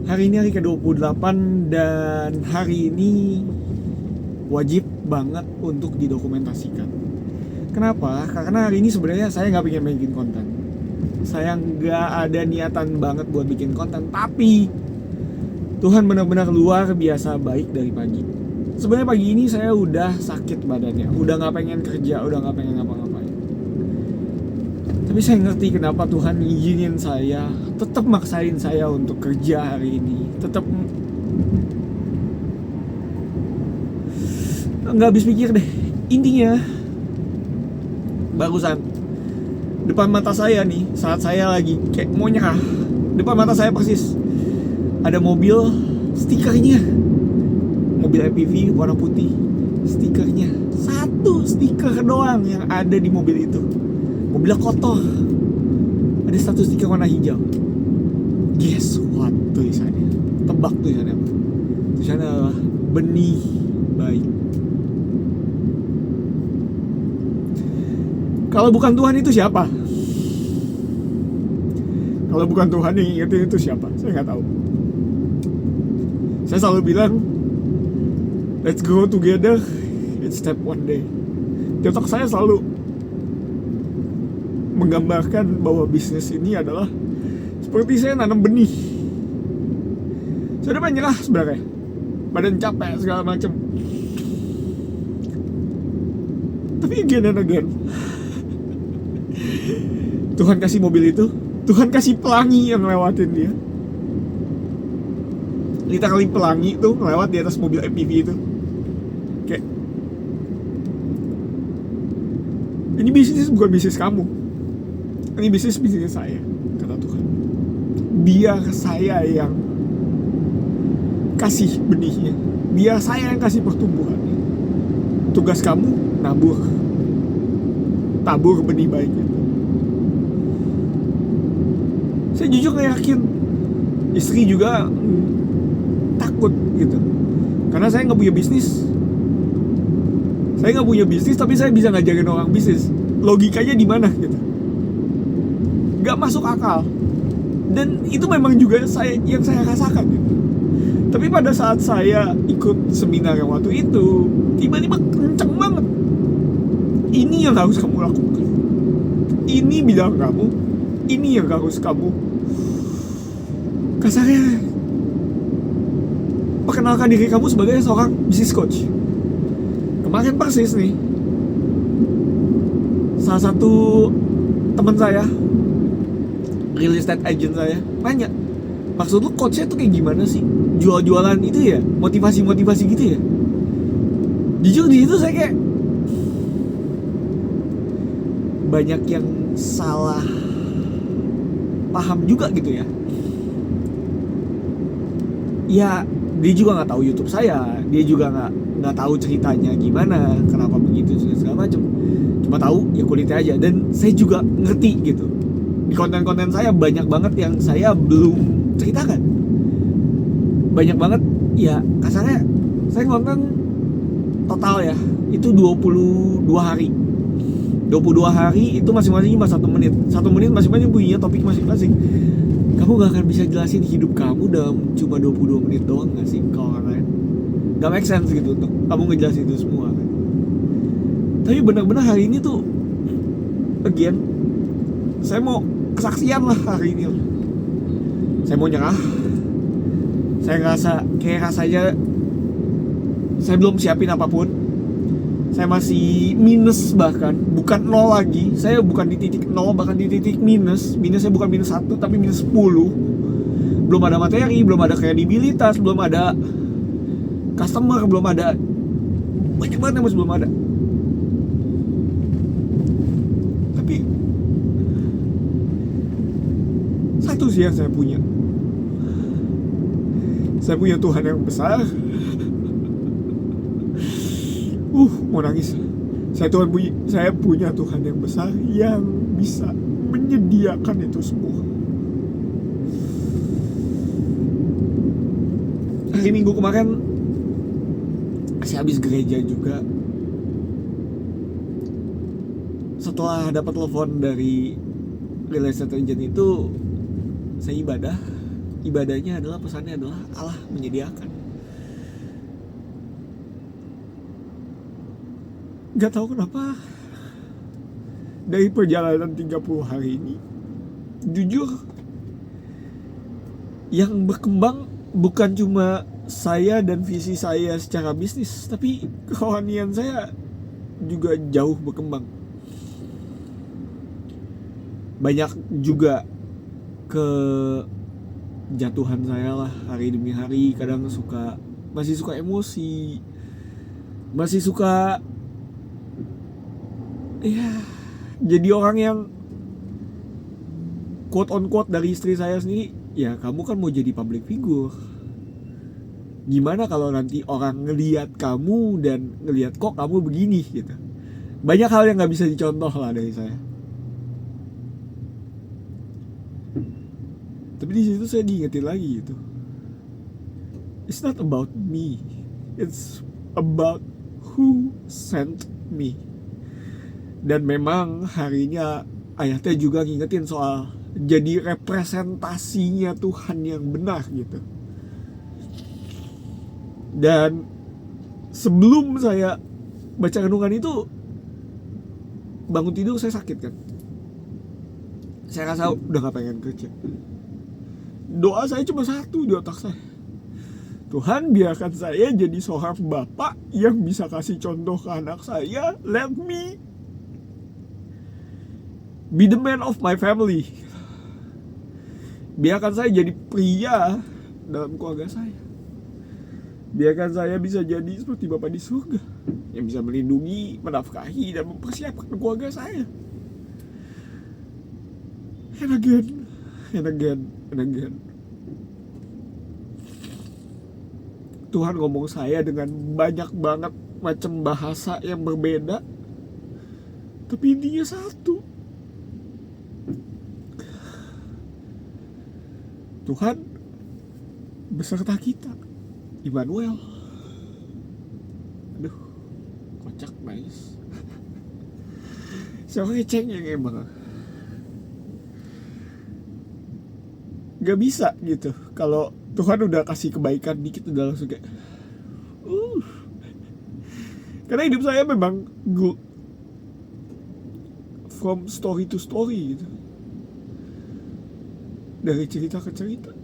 Hari ini hari ke-28 dan hari ini wajib banget untuk didokumentasikan. Kenapa? Karena hari ini sebenarnya saya nggak pengen bikin konten. Saya nggak ada niatan banget buat bikin konten, tapi Tuhan benar-benar luar biasa baik dari pagi. Sebenarnya pagi ini saya udah sakit badannya, udah nggak pengen kerja, udah nggak pengen ngapa-ngapain. Tapi saya ngerti kenapa Tuhan ngizinin saya, tetap maksain saya untuk kerja hari ini, tetap nggak habis pikir deh. Intinya barusan depan mata saya nih, saat saya lagi kayak mau nyerah, depan mata saya persis ada mobil, stikernya mobil MPV warna putih, stikernya satu stiker doang yang ada di mobil itu. Mobilnya kotor, ada satu stiker warna hijau. Guess what tulisannya? Tebak tulisannya apa? Tulisannya adalah benih baik. Kalau bukan Tuhan itu siapa? Kalau bukan Tuhan yang ingetin itu siapa? Saya nggak tahu. Saya selalu bilang, let's go together, it's step one day. Di otak saya selalu menggambarkan bahwa bisnis ini adalah seperti saya nanam benih. Saya udah menyerah sebenarnya, badan capek segala macam. Tapi again and again, Tuhan kasih mobil itu, Tuhan kasih pelangi yang lewatin dia. Literally pelangi tuh lewat di atas mobil MPV itu. Kayak, ini bisnis bukan bisnis kamu, ini bisnis saya, kata Tuhan. Biar saya yang kasih benihnya, biar saya yang kasih pertumbuhannya. Tugas kamu tabur benih baiknya. Saya jujur gak yakin. Istri juga takut gitu, karena saya nggak punya bisnis. Saya nggak punya bisnis, tapi saya bisa ngajarin orang bisnis. Logikanya di mana gitu? Gak masuk akal. Dan itu memang juga yang saya rasakan gitu. Tapi pada saat saya ikut seminar yang waktu itu, tiba-tiba kenceng banget. Ini yang harus kamu lakukan, ini bidang kamu, ini yang harus kamu, kasarnya, perkenalkan diri kamu sebagai seorang business coach. Kemarin persis nih, salah satu teman saya, real estate agent saya, nanya, maksud lu coachnya tuh kayak gimana sih? Jual-jualan itu ya? Motivasi-motivasi gitu ya? Jujur di situ saya kayak banyak yang salah paham juga gitu ya. Ya, dia juga nggak tahu YouTube saya, dia juga nggak tahu ceritanya gimana, kenapa begitu segala macam. Cuma tahu ya kulitnya aja. Dan saya juga ngerti gitu, di konten-konten saya banyak banget yang saya belum ceritakan. Banyak banget ya, kasarnya saya ngonten total ya itu 22 hari. 22 hari itu masing-masing cuma 1 menit. 1 menit masing-masing punya topik masing-masing. Kamu gak akan bisa jelasin hidup kamu dalam cuma 22 menit doang gak sih ke orang lain? Gak make sense gitu untuk kamu ngejelasin itu semua kan? Tapi benar-benar hari ini tuh, again, saya mau kesaksian lah hari ini. Saya mau nyerah. Saya ngerasa kayak rasanya saya belum siapin apapun. Saya masih minus, bahkan bukan nol lagi. Saya bukan di titik nol, bahkan di titik minus. Minusnya bukan minus 1 tapi minus 10. Belum ada materi, belum ada kredibilitas, belum ada customer, belum ada, banyak banget yang masih belum ada. Tapi satu sih yang saya punya, saya punya Tuhan yang besar. Mau nangis. Saya punya Tuhan yang besar yang bisa menyediakan itu semua. Hari Minggu kemarin saya habis gereja juga. Setelah dapat telepon dari real estate agent itu, saya ibadah. ibadahnya adalah, pesannya adalah Allah menyediakan. Gak tahu kenapa dari perjalanan 30 hari ini, jujur yang berkembang bukan cuma saya dan visi saya secara bisnis, tapi kerohanian saya juga jauh berkembang. Banyak juga kejatuhan saya lah hari demi hari. Kadang masih suka emosi, masih suka ya jadi orang yang quote on quote dari istri saya sendiri, ya kamu kan mau jadi public figure, gimana kalau nanti orang ngelihat kamu dan ngelihat kok kamu begini gitu. Banyak hal yang nggak bisa dicontoh lah dari saya. Tapi di situ saya diingetin lagi gitu, it's not about me, it's about who sent me. Dan memang harinya ayah teh juga ngingetin soal jadi representasinya Tuhan yang benar gitu. Dan sebelum saya baca renungan itu, bangun tidur saya sakit kan. Saya rasa udah gak pengen kerja. Doa saya cuma satu di otak saya, Tuhan biarkan saya jadi seorang bapak yang bisa kasih contoh ke anak saya. Let me be the man of my family. Biarkan saya jadi pria dalam keluarga saya. Biarkan saya bisa jadi seperti Bapa di surga, yang bisa melindungi, menafkahi, dan mempersiapkan keluarga saya. And again, and again, and again. Tuhan ngomong saya dengan banyak banget macam bahasa yang berbeda, tapi intinya satu. Tuhan beserta kita, Immanuel. Aduh, kocak nice. Siapa ngeceng yang emang gak bisa gitu. Kalau Tuhan udah kasih kebaikan dikit udah langsung kayak Karena hidup saya memang from story to story gitu, dari cerita ke cerita.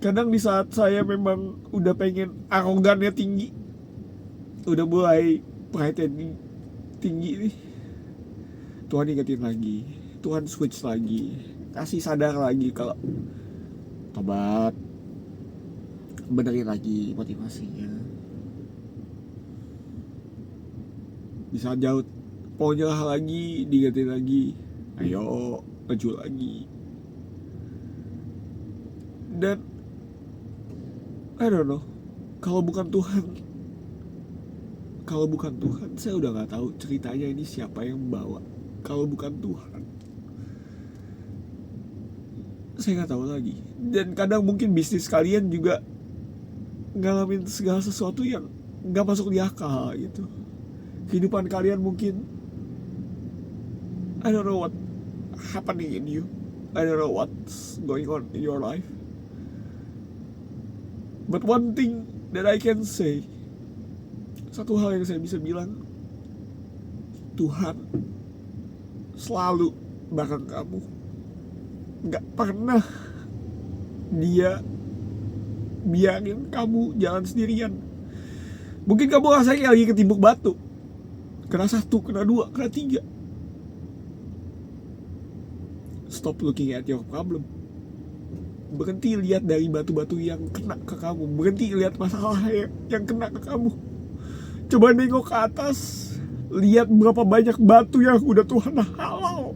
Kadang di saat saya memang udah pengen arogannya tinggi, udah mulai pride tinggi nih, Tuhan ingetin lagi, Tuhan switch lagi, kasih sadar lagi kalau tobat, benerin lagi motivasinya. Bisa jauh mau nyerah lagi, diingetin lagi, ayo maju lagi. Dan I don't know, kalau bukan Tuhan saya udah gak tahu ceritanya ini siapa yang bawa. Kalau bukan Tuhan saya gak tahu lagi. Dan kadang mungkin bisnis kalian juga ngalamin segala sesuatu yang gak masuk di akal gitu. Kehidupan kalian mungkin I don't know what happening in you, I don't know what's going on in your life. But one thing that I can say, satu hal yang saya bisa bilang, Tuhan selalu bareng kamu. Gak pernah Dia biarin kamu jalan sendirian. Mungkin kamu rasanya lagi ketimbuk batu, kena 1, kena 2, kena 3. Stop looking at your problem. Berhenti lihat dari batu-batu yang kena ke kamu. Berhenti lihat masalah yang kena ke kamu. Coba nengok ke atas, lihat berapa banyak batu yang udah Tuhan halau.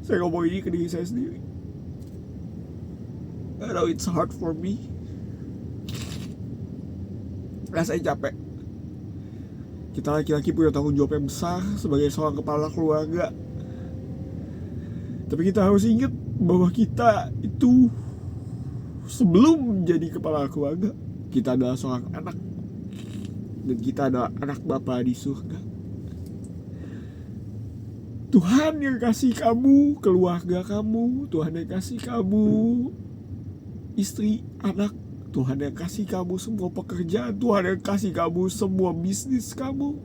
Saya ngomong ini ke diri saya sendiri. I know it's hard for me. Rasanya capek. Kita laki-laki punya tanggung jawab yang besar sebagai seorang kepala keluarga. Tapi kita harus ingat bahwa kita itu sebelum menjadi kepala keluarga, kita adalah seorang anak. dan kita adalah anak Bapa di surga. Tuhan yang kasih kamu keluarga kamu, Tuhan yang kasih kamu istri, anak, Tuhan yang kasih kamu semua pekerjaan, Tuhan yang kasih kamu semua bisnis kamu,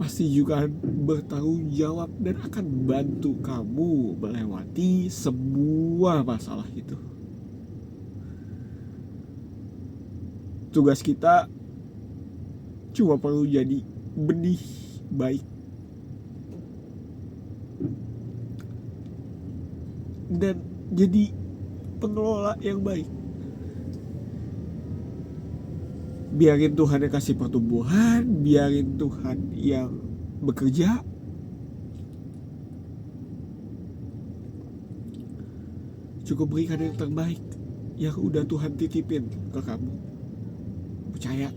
pasti juga bertanggung jawab dan akan bantu kamu melewati semua masalah itu. Tugas kita cuma perlu jadi benih baik dan jadi pengelola yang baik. Biarin Tuhan yang kasih pertumbuhan, biarin Tuhan yang bekerja. Cukup berikan yang terbaik yang udah Tuhan titipin ke kamu. Percaya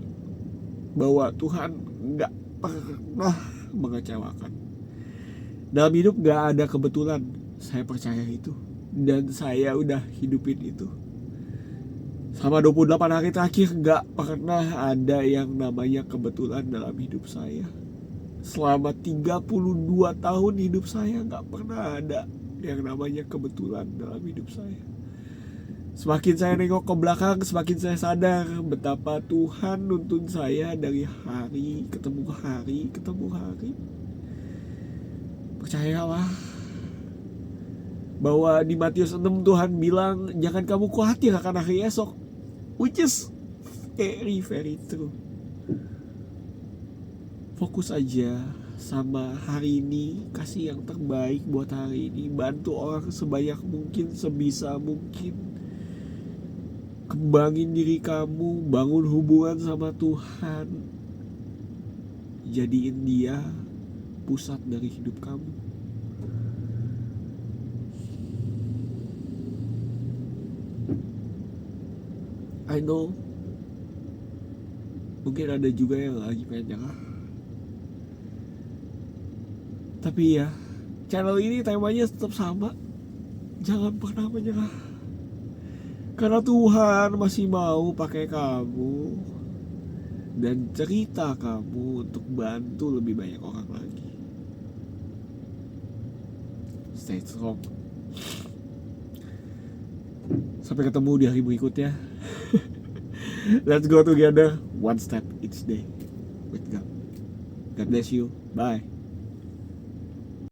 bahwa Tuhan gak pernah mengecewakan. Dalam hidup gak ada kebetulan, saya percaya itu. Dan saya udah hidupin itu. Selama 28 hari terakhir gak pernah ada yang namanya kebetulan dalam hidup saya. Selama 32 tahun hidup saya gak pernah ada yang namanya kebetulan dalam hidup saya. Semakin saya nengok ke belakang, semakin saya sadar betapa Tuhan nuntun saya dari hari ketemu hari. Percayalah bahwa di Matius 6 Tuhan bilang, jangan kamu khawatir akan hari esok, which is very true. Fokus aja sama hari ini, kasih yang terbaik buat hari ini, bantu orang sebanyak mungkin, sebisa mungkin. Kembangin diri kamu, bangun hubungan sama Tuhan, jadiin Dia pusat dari hidup kamu. I know mungkin ada juga yang lagi pengen nyerah, tapi ya channel ini temanya tetap sama, jangan pernah menyerah. Karena Tuhan masih mau pakai kamu dan cerita kamu untuk bantu lebih banyak orang lagi. Stay strong. Sampai ketemu di hari berikutnya. Let's go together, one step each day with God. God bless you. Bye.